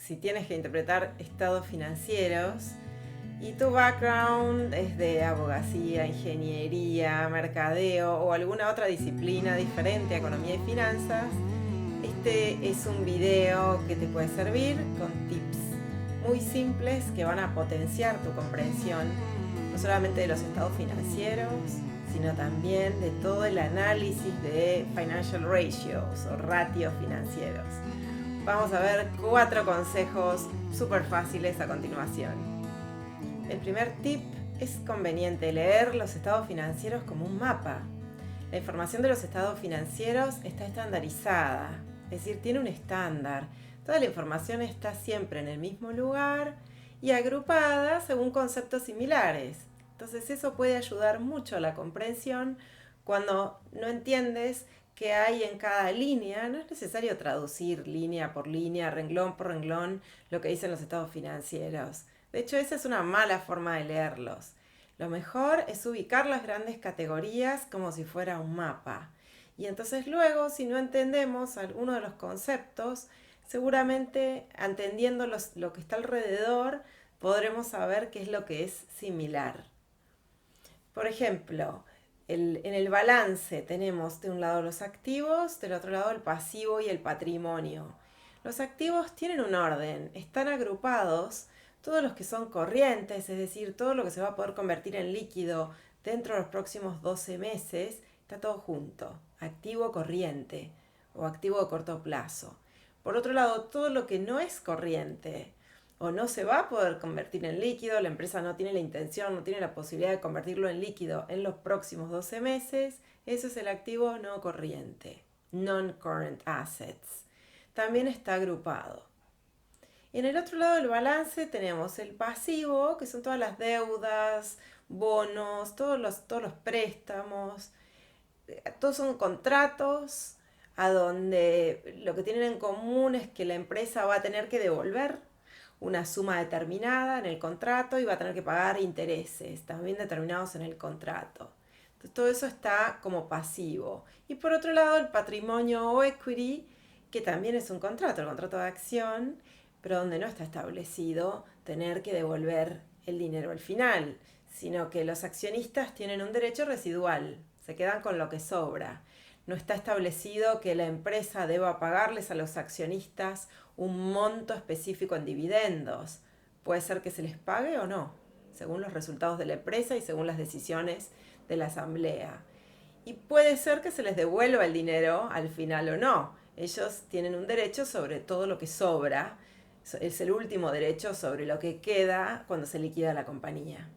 si tienes que interpretar estados financieros y tu background es de abogacía, ingeniería, mercadeo o alguna otra disciplina diferente a economía y finanzas, este es un video que te puede servir con tips muy simples que van a potenciar tu comprensión, no solamente de los estados financieros, sino también de todo el análisis de financial ratios o ratios financieros. Vamos a ver 4 consejos súper fáciles a continuación. El primer tip: es conveniente leer los estados financieros como un mapa. La información de los estados financieros está estandarizada, es decir, tiene un estándar. Toda la información está siempre en el mismo lugar y agrupada según conceptos similares. Entonces eso puede ayudar mucho a la comprensión cuando no entiendes qué hay en cada línea. No es necesario traducir línea por línea, renglón por renglón, lo que dicen los estados financieros. De hecho, esa es una mala forma de leerlos. Lo mejor es ubicar las grandes categorías como si fuera un mapa. Y entonces luego, si no entendemos alguno de los conceptos, seguramente entendiendo lo que está alrededor, podremos saber qué es lo que es similar. Por ejemplo, en el balance tenemos de un lado los activos, del otro lado el pasivo y el patrimonio. Los activos tienen un orden, están agrupados, todos los que son corrientes, es decir, todo lo que se va a poder convertir en líquido dentro de los próximos 12 meses, está todo junto, activo corriente o activo de corto plazo. Por otro lado, todo lo que no es corriente o no se va a poder convertir en líquido, la empresa no tiene la intención, no tiene la posibilidad de convertirlo en líquido en los próximos 12 meses, eso es el activo no corriente, non-current assets. También está agrupado. En el otro lado del balance tenemos el pasivo, que son todas las deudas, bonos, todos los préstamos. Todos son contratos a donde lo que tienen en común es que la empresa va a tener que devolver una suma determinada en el contrato y va a tener que pagar intereses también determinados en el contrato. Entonces, todo eso está como pasivo. Y por otro lado, el patrimonio o equity, que también es un contrato, el contrato de acción, pero donde no está establecido tener que devolver el dinero al final, sino que los accionistas tienen un derecho residual, se quedan con lo que sobra. No está establecido que la empresa deba pagarles a los accionistas un monto específico en dividendos. Puede ser que se les pague o no, según los resultados de la empresa y según las decisiones de la asamblea. Y puede ser que se les devuelva el dinero al final o no. Ellos tienen un derecho sobre todo lo que sobra. Es el último derecho sobre lo que queda cuando se liquida la compañía.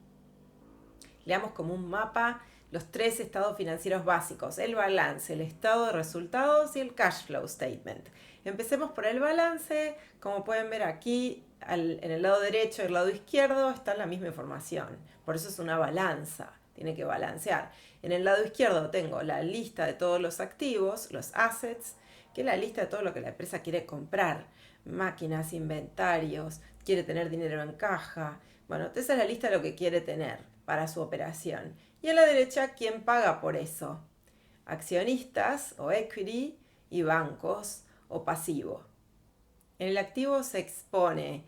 Leamos como un mapa los 3 estados financieros básicos: el balance, el estado de resultados y el cash flow statement. Empecemos por el balance. Como pueden ver aquí, en el lado derecho y el lado izquierdo está la misma información. Por eso es una balanza, tiene que balancear. En el lado izquierdo tengo la lista de todos los activos, los assets, que es la lista de todo lo que la empresa quiere comprar. Máquinas, inventarios, quiere tener dinero en caja. Bueno, esa es la lista de lo que quiere tener para su operación. Y a la derecha, ¿quién paga por eso? Accionistas o equity y bancos o pasivo. En el activo se expone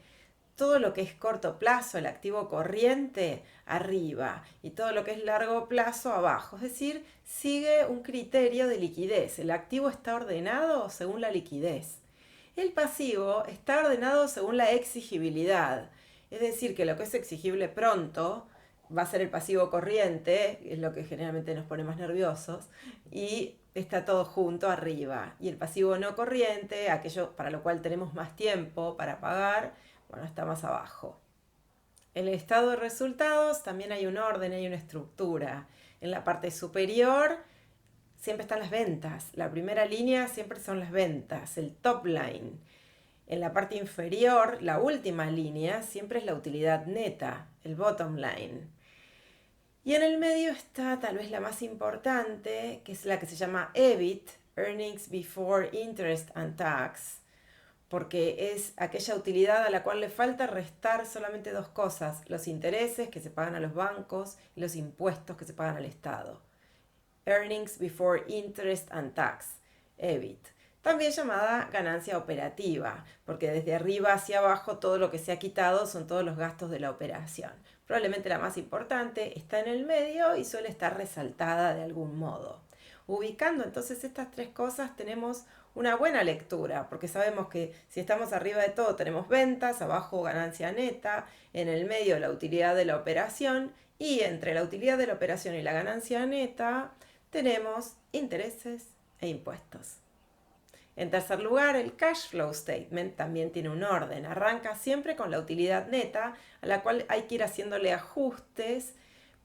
todo lo que es corto plazo, el activo corriente, arriba, y todo lo que es largo plazo, abajo. Es decir, sigue un criterio de liquidez. El activo está ordenado según la liquidez. El pasivo está ordenado según la exigibilidad. Es decir, que lo que es exigible pronto va a ser el pasivo corriente, es lo que generalmente nos pone más nerviosos, y está todo junto arriba. Y el pasivo no corriente, aquello para lo cual tenemos más tiempo para pagar, bueno, está más abajo. En el estado de resultados también hay un orden, hay una estructura. En la parte superior siempre están las ventas. La primera línea siempre son las ventas, el top line. En la parte inferior, la última línea siempre es la utilidad neta, el bottom line. Y en el medio está tal vez la más importante, que es la que se llama EBIT, Earnings Before Interest and Tax, porque es aquella utilidad a la cual le falta restar solamente 2 cosas: los intereses que se pagan a los bancos y los impuestos que se pagan al Estado. Earnings Before Interest and Tax, EBIT. también llamada ganancia operativa, porque desde arriba hacia abajo todo lo que se ha quitado son todos los gastos de la operación. Probablemente la más importante está en el medio y suele estar resaltada de algún modo. Ubicando entonces estas tres cosas tenemos una buena lectura, porque sabemos que si estamos arriba de todo tenemos ventas, abajo ganancia neta, en el medio la utilidad de la operación y entre la utilidad de la operación y la ganancia neta tenemos intereses e impuestos. En tercer lugar, el cash flow statement también tiene un orden. Arranca siempre con la utilidad neta, a la cual hay que ir haciéndole ajustes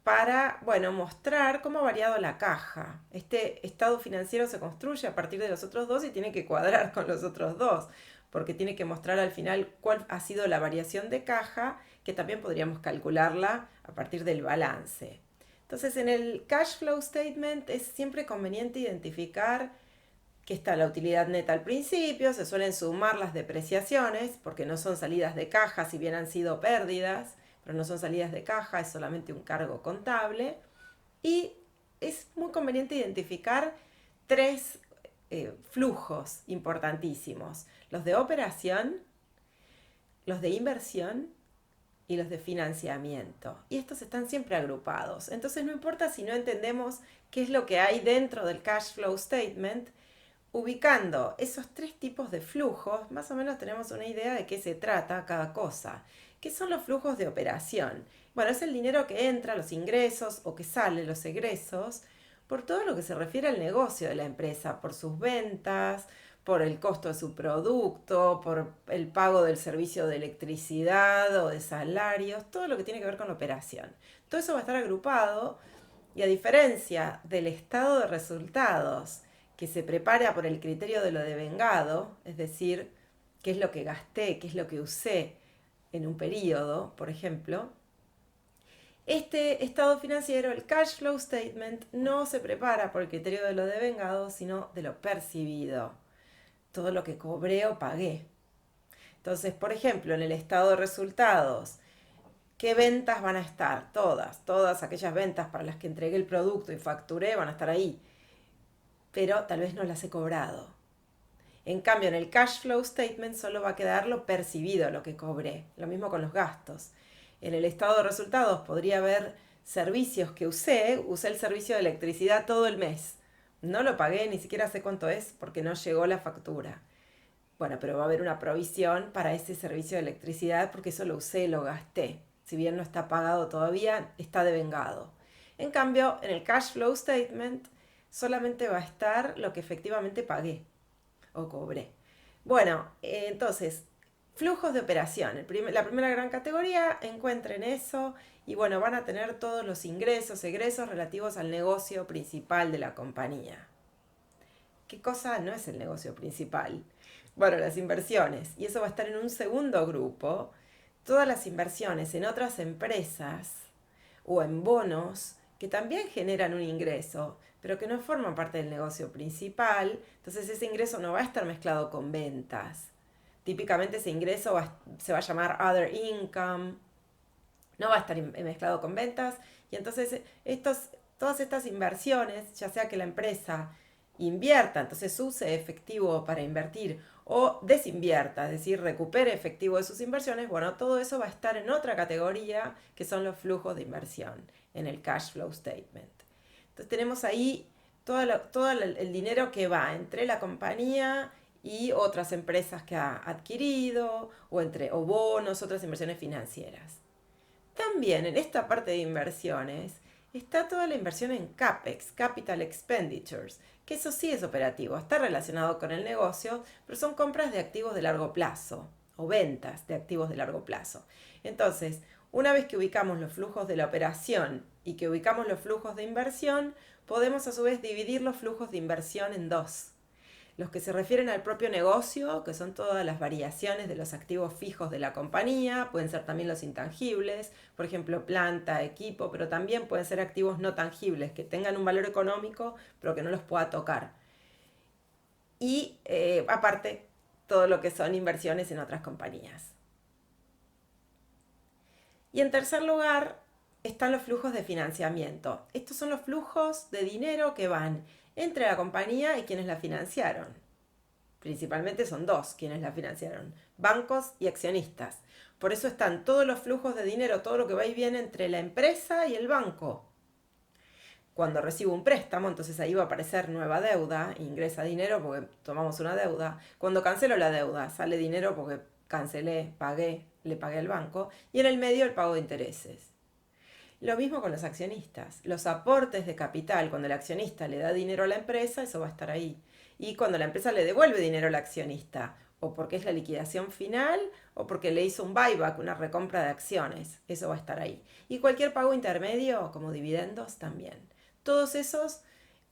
para, mostrar cómo ha variado la caja. Este estado financiero se construye a partir de los otros dos y tiene que cuadrar con los otros dos, porque tiene que mostrar al final cuál ha sido la variación de caja, que también podríamos calcularla a partir del balance. Entonces, en el cash flow statement es siempre conveniente identificar que está la utilidad neta al principio, se suelen sumar las depreciaciones, porque no son salidas de caja, si bien han sido pérdidas, pero no son salidas de caja, es solamente un cargo contable. Y es muy conveniente identificar tres flujos importantísimos: los de operación, los de inversión y los de financiamiento. Y estos están siempre agrupados. Entonces no importa si no entendemos qué es lo que hay dentro del cash flow statement, ubicando esos tres tipos de flujos, más o menos tenemos una idea de qué se trata cada cosa. ¿Qué son los flujos de operación? Bueno, es el dinero que entra, los ingresos, o que sale, los egresos, por todo lo que se refiere al negocio de la empresa, por sus ventas, por el costo de su producto, por el pago del servicio de electricidad o de salarios, todo lo que tiene que ver con la operación. Todo eso va a estar agrupado y, a diferencia del estado de resultados, que se prepara por el criterio de lo devengado, es decir, qué es lo que gasté, qué es lo que usé en un periodo, por ejemplo, este estado financiero, el cash flow statement, no se prepara por el criterio de lo devengado, sino de lo percibido, todo lo que cobré o pagué. Entonces, por ejemplo, en el estado de resultados, ¿qué ventas van a estar? Todas aquellas ventas para las que entregué el producto y facturé van a estar ahí, pero tal vez no las he cobrado. En cambio, en el cash flow statement solo va a quedar lo percibido, lo que cobré. Lo mismo con los gastos. En el estado de resultados podría haber servicios que usé el servicio de electricidad todo el mes. No lo pagué, ni siquiera sé cuánto es porque no llegó la factura. Bueno, pero va a haber una provisión para ese servicio de electricidad porque eso lo usé, lo gasté. Si bien no está pagado todavía, está devengado. En cambio, en el cash flow statement solamente va a estar lo que efectivamente pagué o cobré. Bueno, entonces, flujos de operación. La primera gran categoría, encuentren eso y van a tener todos los ingresos, egresos relativos al negocio principal de la compañía. ¿Qué cosa no es el negocio principal? Bueno, las inversiones. Y eso va a estar en un segundo grupo. Todas las inversiones en otras empresas o en bonos que también generan un ingreso, pero que no forman parte del negocio principal. Entonces ese ingreso no va a estar mezclado con ventas. Típicamente ese ingreso se va a llamar other income, no va a estar mezclado con ventas. Y entonces todas estas inversiones, ya sea que la empresa invierta, entonces use efectivo para invertir, o desinvierta, es decir, recupere efectivo de sus inversiones, todo eso va a estar en otra categoría que son los flujos de inversión, en el cash flow statement. Entonces tenemos ahí todo el dinero que va entre la compañía y otras empresas que ha adquirido, o bonos, otras inversiones financieras. También en esta parte de inversiones está toda la inversión en CAPEX, Capital Expenditures, que eso sí es operativo, está relacionado con el negocio, pero son compras de activos de largo plazo o ventas de activos de largo plazo. Entonces, una vez que ubicamos los flujos de la operación y que ubicamos los flujos de inversión, podemos a su vez dividir los flujos de inversión en dos. Los que se refieren al propio negocio, que son todas las variaciones de los activos fijos de la compañía, pueden ser también los intangibles, por ejemplo, planta, equipo, pero también pueden ser activos no tangibles, que tengan un valor económico, pero que no los pueda tocar. Y aparte, todo lo que son inversiones en otras compañías. Y en tercer lugar, están los flujos de financiamiento. Estos son los flujos de dinero que van entre la compañía y quienes la financiaron. Principalmente son dos quienes la financiaron, bancos y accionistas. Por eso están todos los flujos de dinero, todo lo que va y viene entre la empresa y el banco. Cuando recibo un préstamo, entonces ahí va a aparecer nueva deuda, ingresa dinero porque tomamos una deuda. Cuando cancelo la deuda, sale dinero porque cancelé, pagué, le pagué al banco. Y en el medio el pago de intereses. Lo mismo con los accionistas. Los aportes de capital, cuando el accionista le da dinero a la empresa, eso va a estar ahí. Y cuando la empresa le devuelve dinero al accionista, o porque es la liquidación final, o porque le hizo un buyback, una recompra de acciones, eso va a estar ahí. Y cualquier pago intermedio, como dividendos, también. Todos esos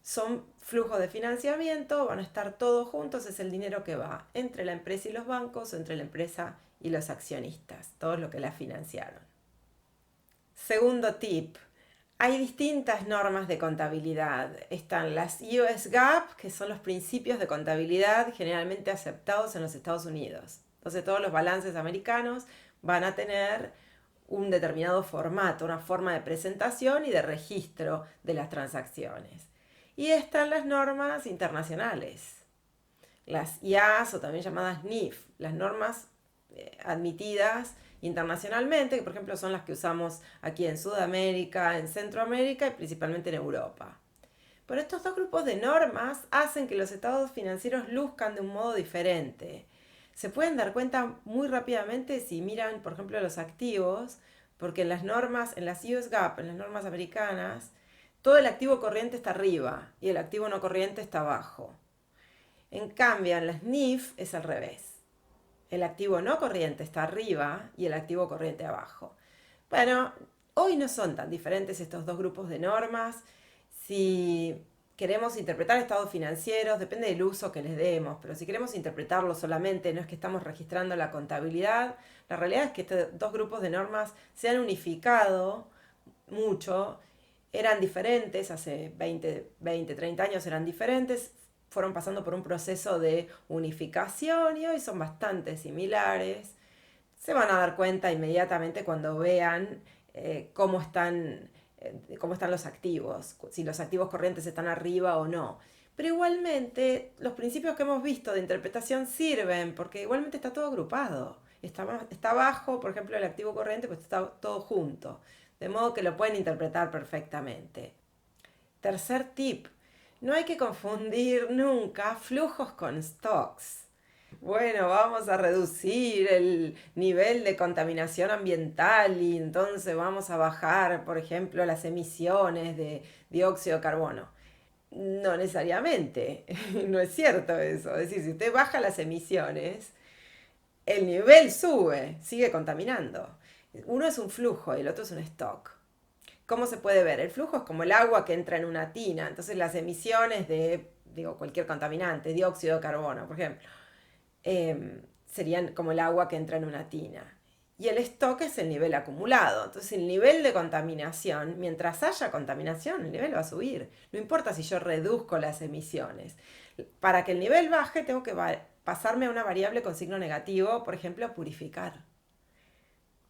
son flujos de financiamiento, van a estar todos juntos, es el dinero que va entre la empresa y los bancos, o entre la empresa y los accionistas, todos los que la financiaron. Segundo tip, hay distintas normas de contabilidad. Están las US GAAP, que son los principios de contabilidad generalmente aceptados en los Estados Unidos. Entonces todos los balances americanos van a tener un determinado formato, una forma de presentación y de registro de las transacciones. Y están las normas internacionales, las IAS o también llamadas NIF, las normas admitidas internacionalmente, que por ejemplo son las que usamos aquí en Sudamérica, en Centroamérica y principalmente en Europa. Pero estos dos grupos de normas hacen que los estados financieros luzcan de un modo diferente. Se pueden dar cuenta muy rápidamente si miran, por ejemplo, los activos, porque en las normas, en las US GAAP, en las normas americanas, todo el activo corriente está arriba y el activo no corriente está abajo. En cambio, en las NIF es al revés. El activo no corriente está arriba y el activo corriente abajo. Bueno, hoy no son tan diferentes estos dos grupos de normas. Si queremos interpretar estados financieros, depende del uso que les demos, pero si queremos interpretarlo solamente, no es que estamos registrando la contabilidad, la realidad es que estos dos grupos de normas se han unificado mucho, eran diferentes, hace 20, 30 años eran diferentes, fueron pasando por un proceso de unificación y hoy son bastante similares. Se van a dar cuenta inmediatamente cuando vean cómo están los activos, si los activos corrientes están arriba o no. Pero igualmente los principios que hemos visto de interpretación sirven porque igualmente está todo agrupado. Está abajo, por ejemplo, el activo corriente, pues está todo junto. De modo que lo pueden interpretar perfectamente. Tercer tip, no hay que confundir nunca flujos con stocks. Bueno, vamos a reducir el nivel de contaminación ambiental y entonces vamos a bajar, por ejemplo, las emisiones de dióxido de carbono. No necesariamente, no es cierto eso. Es decir, si usted baja las emisiones, el nivel sube, sigue contaminando. Uno es un flujo y el otro es un stock. ¿Cómo se puede ver? El flujo es como el agua que entra en una tina. Entonces las emisiones de, cualquier contaminante, dióxido de carbono, por ejemplo, serían como el agua que entra en una tina. Y el stock es el nivel acumulado. Entonces el nivel de contaminación, mientras haya contaminación, el nivel va a subir. No importa si yo reduzco las emisiones. Para que el nivel baje, tengo que pasarme a una variable con signo negativo, por ejemplo, purificar.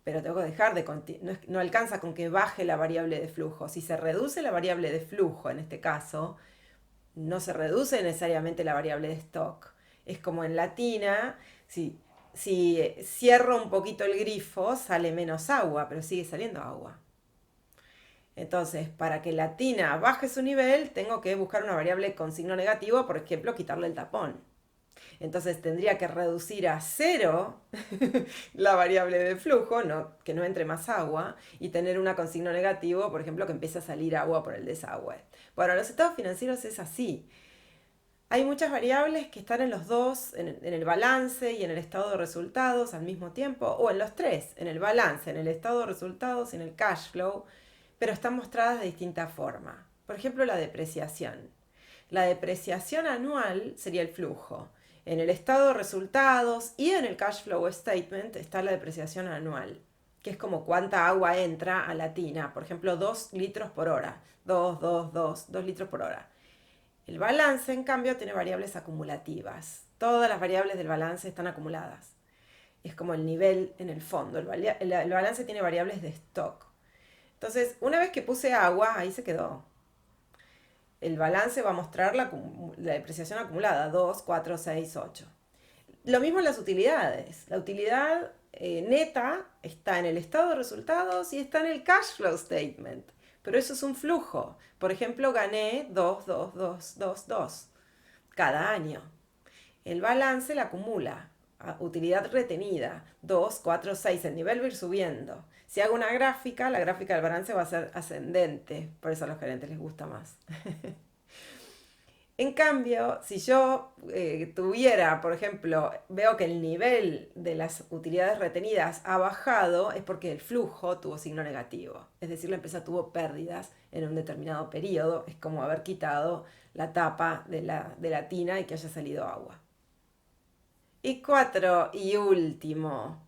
Pero tengo que dejar de... No alcanza con que baje la variable de flujo. Si se reduce la variable de flujo, en este caso, no se reduce necesariamente la variable de stock. Es como en la tina, si cierro un poquito el grifo, sale menos agua, pero sigue saliendo agua. Entonces, para que la tina baje su nivel, tengo que buscar una variable con signo negativo, por ejemplo, quitarle el tapón. Entonces tendría que reducir a cero la variable de flujo, que no entre más agua, y tener una con signo negativo, por ejemplo, que empiece a salir agua por el desagüe. Bueno, los estados financieros es así. Hay muchas variables que están en los dos, en el balance y en el estado de resultados al mismo tiempo, o en los tres, en el balance, en el estado de resultados y en el cash flow, pero están mostradas de distinta forma. Por ejemplo, la depreciación. La depreciación anual sería el flujo. En el estado de resultados y en el cash flow statement está la depreciación anual, que es como cuánta agua entra a la tina. Por ejemplo, 2 litros por hora. 2 litros por hora. El balance, en cambio, tiene variables acumulativas. Todas las variables del balance están acumuladas. Es como el nivel en el fondo. El balance tiene variables de stock. Entonces, una vez que puse agua, ahí se quedó. el balance va a mostrar la depreciación acumulada, 2, 4, 6, 8. Lo mismo en las utilidades. La utilidad neta está en el estado de resultados y está en el cash flow statement. Pero eso es un flujo. Por ejemplo, gané 2, 2, 2, 2, 2 cada año. El balance la acumula. Utilidad retenida, 2, 4, 6. El nivel va a ir subiendo. Si hago una gráfica, la gráfica del balance va a ser ascendente. Por eso a los gerentes les gusta más. En cambio, si yo tuviera, por ejemplo, veo que el nivel de las utilidades retenidas ha bajado, es porque el flujo tuvo signo negativo. Es decir, la empresa tuvo pérdidas en un determinado periodo. Es como haber quitado la tapa de la tina y que haya salido agua. Y 4, y último,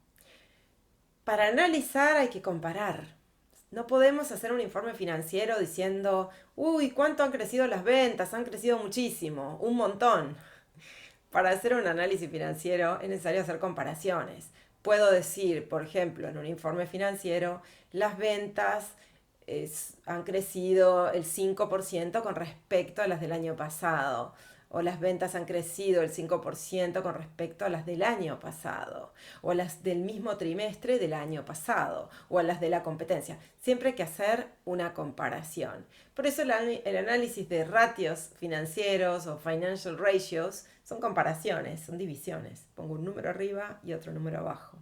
para analizar hay que comparar. No podemos hacer un informe financiero diciendo, uy, ¿cuánto han crecido las ventas? Han crecido muchísimo, un montón. Para hacer un análisis financiero es necesario hacer comparaciones. Puedo decir, por ejemplo, en un informe financiero, las ventas han crecido el 5% con respecto a las del año pasado, o las ventas han crecido el 5% con respecto a las del año pasado, o a las del mismo trimestre del año pasado, o a las de la competencia. Siempre hay que hacer una comparación. Por eso el análisis de ratios financieros o financial ratios son comparaciones, son divisiones. Pongo un número arriba y otro número abajo.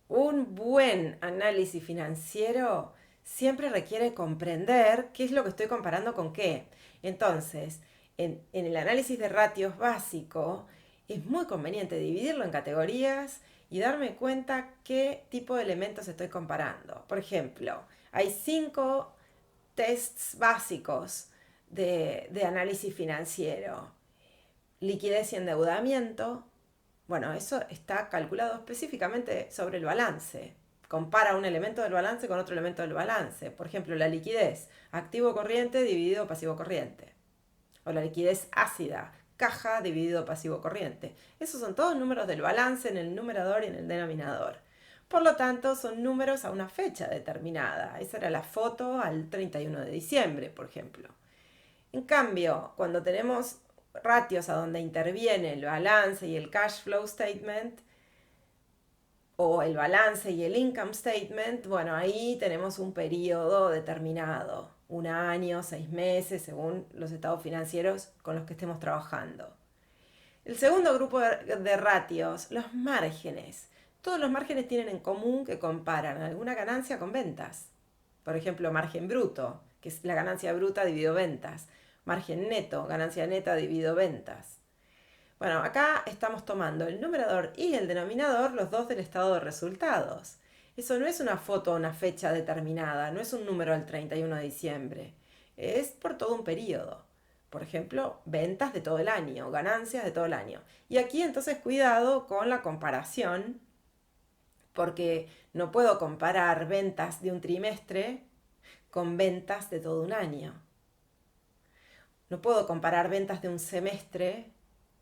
Un buen análisis financiero siempre requiere comprender qué es lo que estoy comparando con qué. Entonces, en el análisis de ratios básico, es muy conveniente dividirlo en categorías y darme cuenta qué tipo de elementos estoy comparando. Por ejemplo, hay 5 tests básicos de análisis financiero. Liquidez y endeudamiento. Bueno, eso está calculado específicamente sobre el balance. Compara un elemento del balance con otro elemento del balance. Por ejemplo, la liquidez, activo corriente dividido pasivo corriente. O la liquidez ácida, caja dividido pasivo corriente. Esos son todos números del balance en el numerador y en el denominador. Por lo tanto, son números a una fecha determinada. Esa era la foto al 31 de diciembre, por ejemplo. En cambio, cuando tenemos ratios a donde interviene el balance y el cash flow statement, o el balance y el income statement, bueno, ahí tenemos un periodo determinado, un año, 6 meses, según los estados financieros con los que estemos trabajando. El segundo grupo de ratios, los márgenes. Todos los márgenes tienen en común que comparan alguna ganancia con ventas. Por ejemplo, margen bruto, que es la ganancia bruta dividido ventas. Margen neto, ganancia neta dividido ventas. Bueno, acá estamos tomando el numerador y el denominador, los dos del estado de resultados. Eso no es una foto a una fecha determinada, no es un número al 31 de diciembre, es por todo un periodo. Por ejemplo, ventas de todo el año, ganancias de todo el año. Y aquí entonces cuidado con la comparación, porque no puedo comparar ventas de un trimestre con ventas de todo un año. No puedo comparar ventas de un semestre,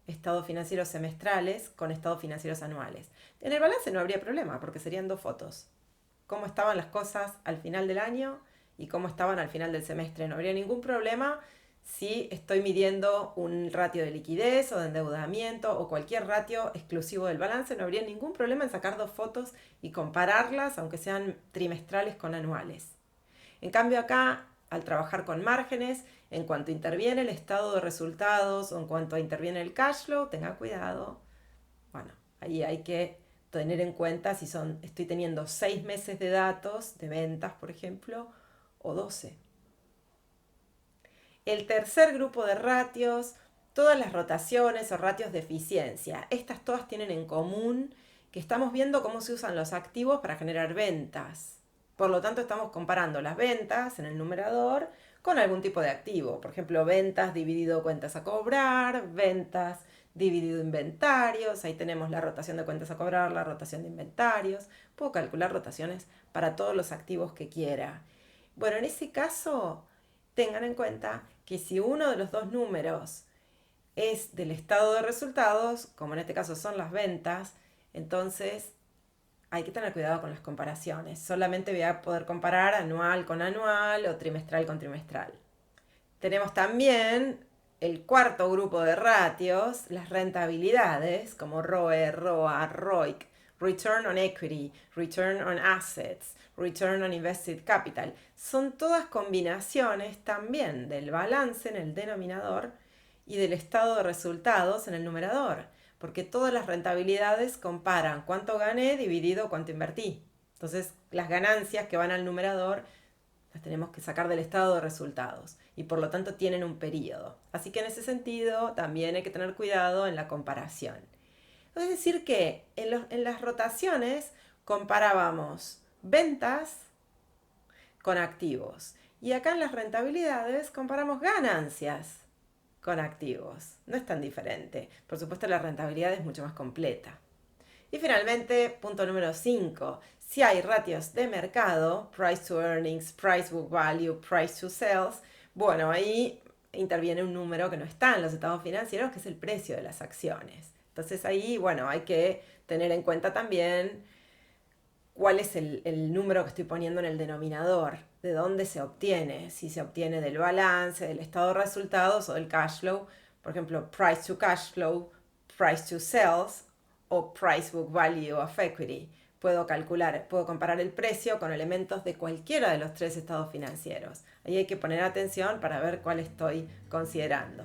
estados financieros semestrales, con estados financieros anuales. En el balance no habría problema, porque serían 2 fotos. Cómo estaban las cosas al final del año y cómo estaban al final del semestre. No habría ningún problema si estoy midiendo un ratio de liquidez o de endeudamiento o cualquier ratio exclusivo del balance. No habría ningún problema en sacar 2 fotos y compararlas, aunque sean trimestrales con anuales. En cambio acá, al trabajar con márgenes, en cuanto interviene el estado de resultados o en cuanto interviene el cash flow, tenga cuidado. Bueno, ahí hay que tener en cuenta si estoy teniendo 6 meses de datos de ventas, por ejemplo, o 12. El tercer grupo de ratios, todas las rotaciones o ratios de eficiencia. Estas todas tienen en común que estamos viendo cómo se usan los activos para generar ventas. Por lo tanto, estamos comparando las ventas en el numerador con algún tipo de activo. Por ejemplo, ventas dividido cuentas a cobrar, ventas dividido inventarios. Ahí tenemos la rotación de cuentas a cobrar, la rotación de inventarios. Puedo calcular rotaciones para todos los activos que quiera. Bueno, en ese caso, tengan en cuenta que si uno de los dos números es del estado de resultados, como en este caso son las ventas, entonces hay que tener cuidado con las comparaciones. Solamente voy a poder comparar anual con anual o trimestral con trimestral. Tenemos también el cuarto grupo de ratios, las rentabilidades, como ROE, ROA, ROIC, Return on Equity, Return on Assets, Return on Invested Capital. Son todas combinaciones también del balance en el denominador y del estado de resultados en el numerador, porque todas las rentabilidades comparan cuánto gané dividido cuánto invertí. Entonces, las ganancias que van al numerador las tenemos que sacar del estado de resultados y por lo tanto tienen un periodo. Así que en ese sentido también hay que tener cuidado en la comparación. Es decir que en las rotaciones comparábamos ventas con activos y acá en las rentabilidades comparamos ganancias con activos. No es tan diferente. Por supuesto la rentabilidad es mucho más completa. Y finalmente, punto número 5. Si hay ratios de mercado, price to earnings, price book value, price to sales, bueno, ahí interviene un número que no está en los estados financieros, que es el precio de las acciones. Entonces ahí, bueno, hay que tener en cuenta también cuál es el número que estoy poniendo en el denominador, de dónde se obtiene, si se obtiene del balance, del estado de resultados o del cash flow. Por ejemplo, price to cash flow, price to sales o price book value of equity. Puedo comparar el precio con elementos de cualquiera de los tres estados financieros. Ahí hay que poner atención para ver cuál estoy considerando.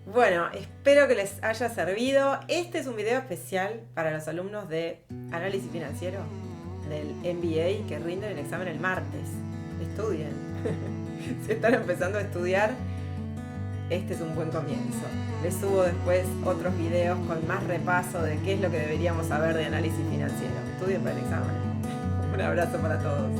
Bueno, espero que les haya servido. Este es un video especial para los alumnos de análisis financiero del MBA que rinden el examen el martes. Estudien. Si están empezando a estudiar, este es un buen comienzo. Les subo después otros videos con más repaso de qué es lo que deberíamos saber de análisis financiero. Estudien para el examen. Un abrazo para todos.